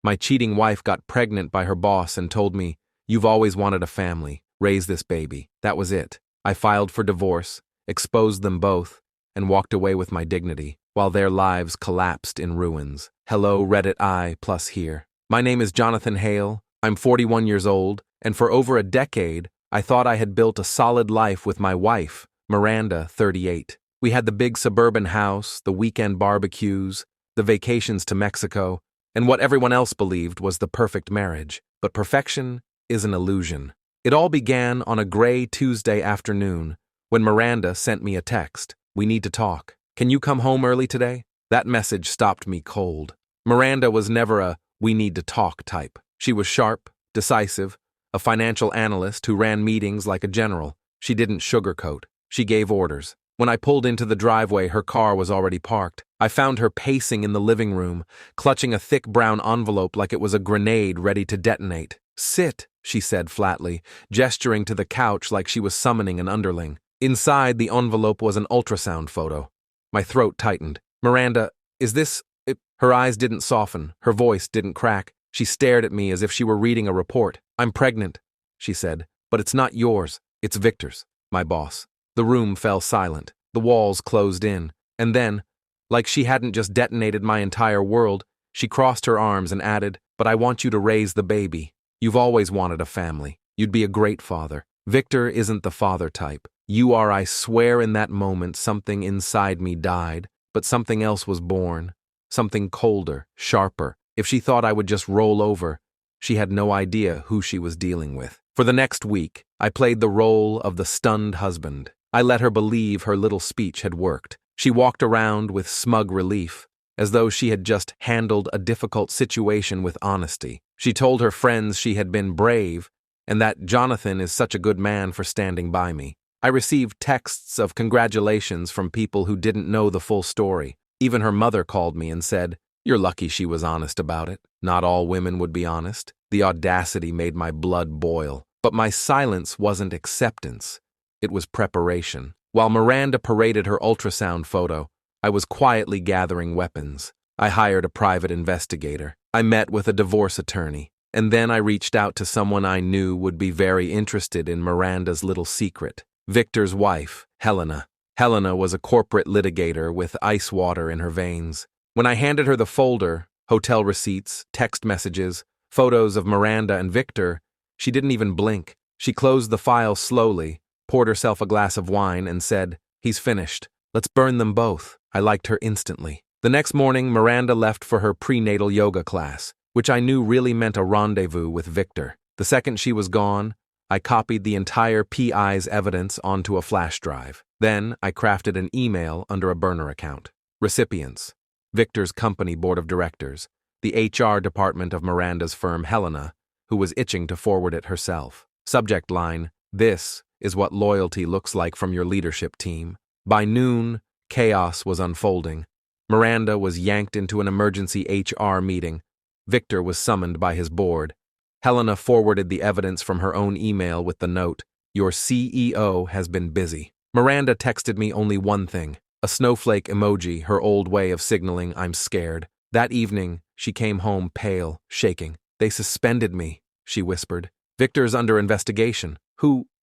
My cheating wife got pregnant by her boss and told me, "You've always wanted a family. Raise this baby." That was it. I filed for divorce, exposed them both, and walked away with my dignity, while their lives collapsed in ruins. Hello, Reddit I plus here. My name is Jonathan Hale. I'm 41 years old, and for over a decade, I thought I had built a solid life with my wife, Miranda, 38. We had the big suburban house, the weekend barbecues, the vacations to Mexico, and what everyone else believed was the perfect marriage. But perfection is an illusion. It all began on a gray Tuesday afternoon when Miranda sent me a text. "We need to talk. Can you come home early today?" That message stopped me cold. Miranda was never a "we need to talk" type. She was sharp, decisive, a financial analyst who ran meetings like a general. She didn't sugarcoat. She gave orders. When I pulled into the driveway, her car was already parked. I found her pacing in the living room, clutching a thick brown envelope like it was a grenade ready to detonate. "Sit," she said flatly, gesturing to the couch like she was summoning an underling. Inside the envelope was an ultrasound photo. My throat tightened. "Miranda, is this it?" Her eyes didn't soften. Her voice didn't crack. She stared at me as if she were reading a report. "I'm pregnant," she said, "but it's not yours. It's Victor's, my boss." The room fell silent. The walls closed in. And then, like she hadn't just detonated my entire world, she crossed her arms and added, "But I want you to raise the baby. You've always wanted a family. You'd be a great father. Victor isn't the father type. You are." I swear in that moment something inside me died, but something else was born. Something colder, sharper. If she thought I would just roll over, she had no idea who she was dealing with. For the next week, I played the role of the stunned husband. I let her believe her little speech had worked. She walked around with smug relief, as though she had just handled a difficult situation with honesty. She told her friends she had been brave, and that Jonathan is such a good man for standing by me. I received texts of congratulations from people who didn't know the full story. Even her mother called me and said, "You're lucky she was honest about it." Not all women would be honest. The audacity made my blood boil. But my silence wasn't acceptance. It was preparation. While Miranda paraded her ultrasound photo, I was quietly gathering weapons. I hired a private investigator. I met with a divorce attorney. And then I reached out to someone I knew would be very interested in Miranda's little secret. Victor's wife, Helena. Helena was a corporate litigator with ice water in her veins. When I handed her the folder, hotel receipts, text messages, photos of Miranda and Victor, she didn't even blink. She closed the file slowly, poured herself a glass of wine, and said, "He's finished. Let's burn them both." I liked her instantly. The next morning, Miranda left for her prenatal yoga class, which I knew really meant a rendezvous with Victor. The second she was gone, I copied the entire PI's evidence onto a flash drive. Then I crafted an email under a burner account. Recipients: Victor's company board of directors, the HR department of Miranda's firm Helena, who was itching to forward it herself. Subject line: "This is what loyalty looks like from your leadership team." By noon, chaos was unfolding. Miranda was yanked into an emergency HR meeting. Victor was summoned by his board. Helena forwarded the evidence from her own email with the note, "Your CEO has been busy." Miranda texted me only one thing, a snowflake emoji, her old way of signaling I'm scared. That evening, she came home pale, shaking. "They suspended me," she whispered. "Victor's under investigation."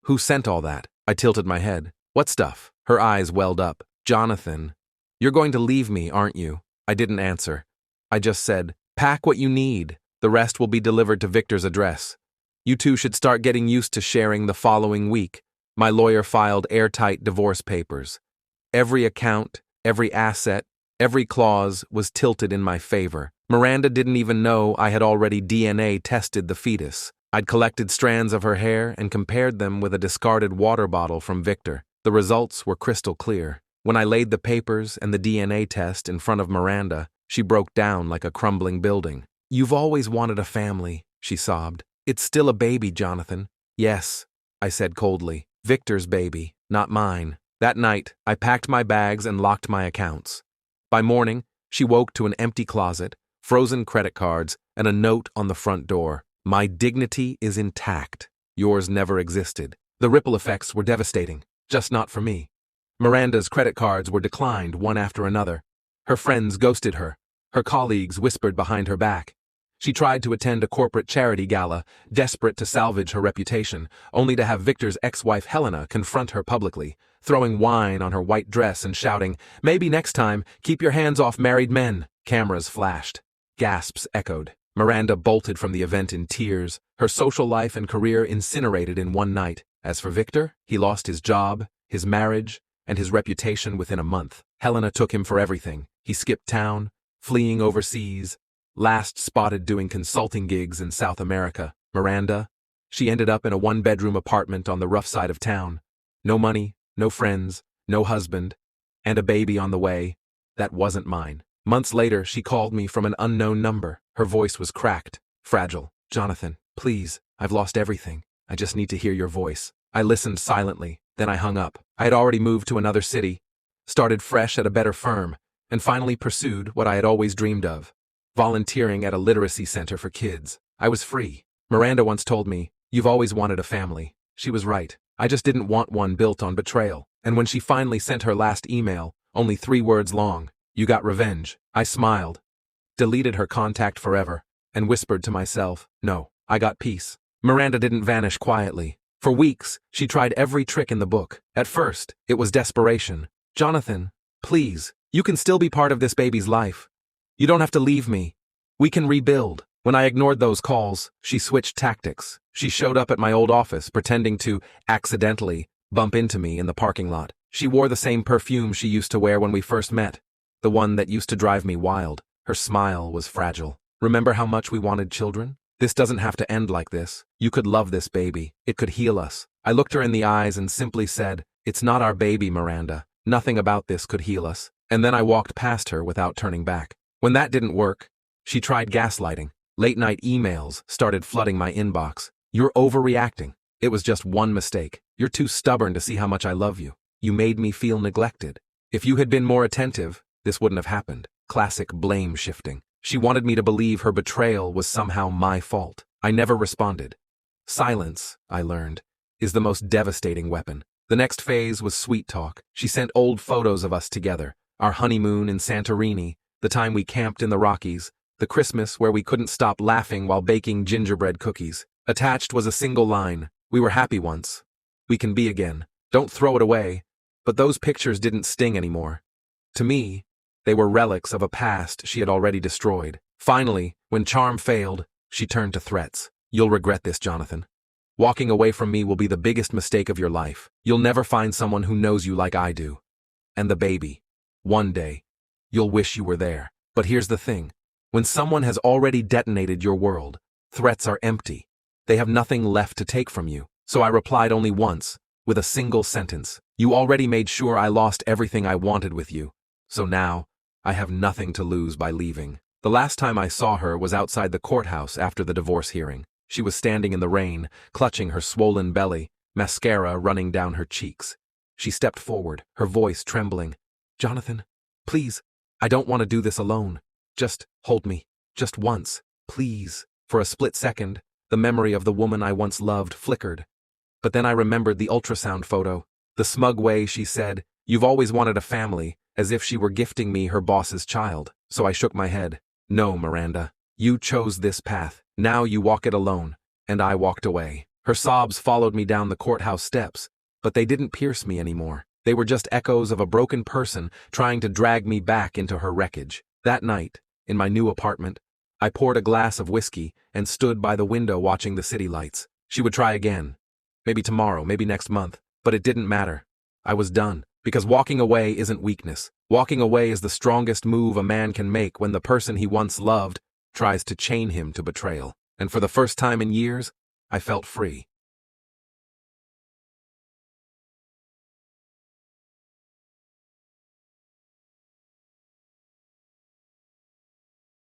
Who sent all that?" I tilted my head. "What stuff?" Her eyes welled up. "Jonathan, you're going to leave me, aren't you?" I didn't answer. I just said, "Pack what you need. The rest will be delivered to Victor's address. You two should start getting used to sharing the following week." My lawyer filed airtight divorce papers. Every account, every asset, every clause was tilted in my favor. Miranda didn't even know I had already DNA tested the fetus. I'd collected strands of her hair and compared them with a discarded water bottle from Victor. The results were crystal clear. When I laid the papers and the DNA test in front of Miranda, she broke down like a crumbling building. "You've always wanted a family," she sobbed. "It's still a baby, Jonathan." "Yes," I said coldly. "Victor's baby, not mine." That night, I packed my bags and locked my accounts. By morning, she woke to an empty closet, frozen credit cards, and a note on the front door. "My dignity is intact. Yours never existed." The ripple effects were devastating, just not for me. Miranda's credit cards were declined one after another. Her friends ghosted her. Her colleagues whispered behind her back, She tried to attend a corporate charity gala, desperate to salvage her reputation, only to have Victor's ex-wife Helena confront her publicly, throwing wine on her white dress and shouting, "Maybe next time, keep your hands off married men." Cameras flashed. Gasps echoed. Miranda bolted from the event in tears, her social life and career incinerated in one night. As for Victor, he lost his job, his marriage, and his reputation within a month. Helena took him for everything. He skipped town, fleeing overseas, last spotted doing consulting gigs in South America. Miranda, she ended up in a one-bedroom apartment on the rough side of town. No money, no friends, no husband, and a baby on the way. That wasn't mine. Months later, she called me from an unknown number. Her voice was cracked, fragile. "Jonathan, please, I've lost everything. I just need to hear your voice." I listened silently, then I hung up. I had already moved to another city, started fresh at a better firm, and finally pursued what I had always dreamed of, volunteering at a literacy center for kids. I was free. Miranda once told me, "You've always wanted a family." She was right. I just didn't want one built on betrayal. And when she finally sent her last email, only 3 words long, "You got revenge," I smiled, deleted her contact forever, and whispered to myself, "No, I got peace." Miranda didn't vanish quietly. For weeks, she tried every trick in the book. At first, it was desperation. "Jonathan, please, you can still be part of this baby's life. You don't have to leave me. We can rebuild." When I ignored those calls, she switched tactics. She showed up at my old office, pretending to, accidentally, bump into me in the parking lot. She wore the same perfume she used to wear when we first met, the one that used to drive me wild. Her smile was fragile. "Remember how much we wanted children? This doesn't have to end like this. You could love this baby. It could heal us." I looked her in the eyes and simply said, "It's not our baby, Miranda. Nothing about this could heal us." And then I walked past her without turning back. When that didn't work, she tried gaslighting. Late-night emails started flooding my inbox. "You're overreacting. It was just one mistake. You're too stubborn to see how much I love you. You made me feel neglected. If you had been more attentive, this wouldn't have happened." Classic blame shifting. She wanted me to believe her betrayal was somehow my fault. I never responded. Silence, I learned, is the most devastating weapon. The next phase was sweet talk. She sent old photos of us together, our honeymoon in Santorini, the time we camped in the Rockies, the Christmas where we couldn't stop laughing while baking gingerbread cookies. Attached was a single line, "We were happy once. We can be again. Don't throw it away." But those pictures didn't sting anymore. To me, they were relics of a past she had already destroyed. Finally, when charm failed, she turned to threats. "You'll regret this, Jonathan. Walking away from me will be the biggest mistake of your life. You'll never find someone who knows you like I do. And the baby. One day, you'll wish you were there." But here's the thing. When someone has already detonated your world, threats are empty. They have nothing left to take from you. So I replied only once, with a single sentence. "You already made sure I lost everything I wanted with you. So now, I have nothing to lose by leaving." The last time I saw her was outside the courthouse after the divorce hearing. She was standing in the rain, clutching her swollen belly, mascara running down her cheeks. She stepped forward, her voice trembling. "Jonathan, please, I don't want to do this alone. Just hold me, just once, please." For a split second, the memory of the woman I once loved flickered. But then I remembered the ultrasound photo, the smug way she said, "You've always wanted a family," as if she were gifting me her boss's child. So I shook my head. "No, Miranda. You chose this path. Now you walk it alone." And I walked away. Her sobs followed me down the courthouse steps, but they didn't pierce me anymore. They were just echoes of a broken person trying to drag me back into her wreckage. That night, in my new apartment, I poured a glass of whiskey and stood by the window watching the city lights. She would try again. Maybe tomorrow, maybe next month. But it didn't matter. I was done. Because walking away isn't weakness. Walking away is the strongest move a man can make when the person he once loved tries to chain him to betrayal. And for the first time in years, I felt free.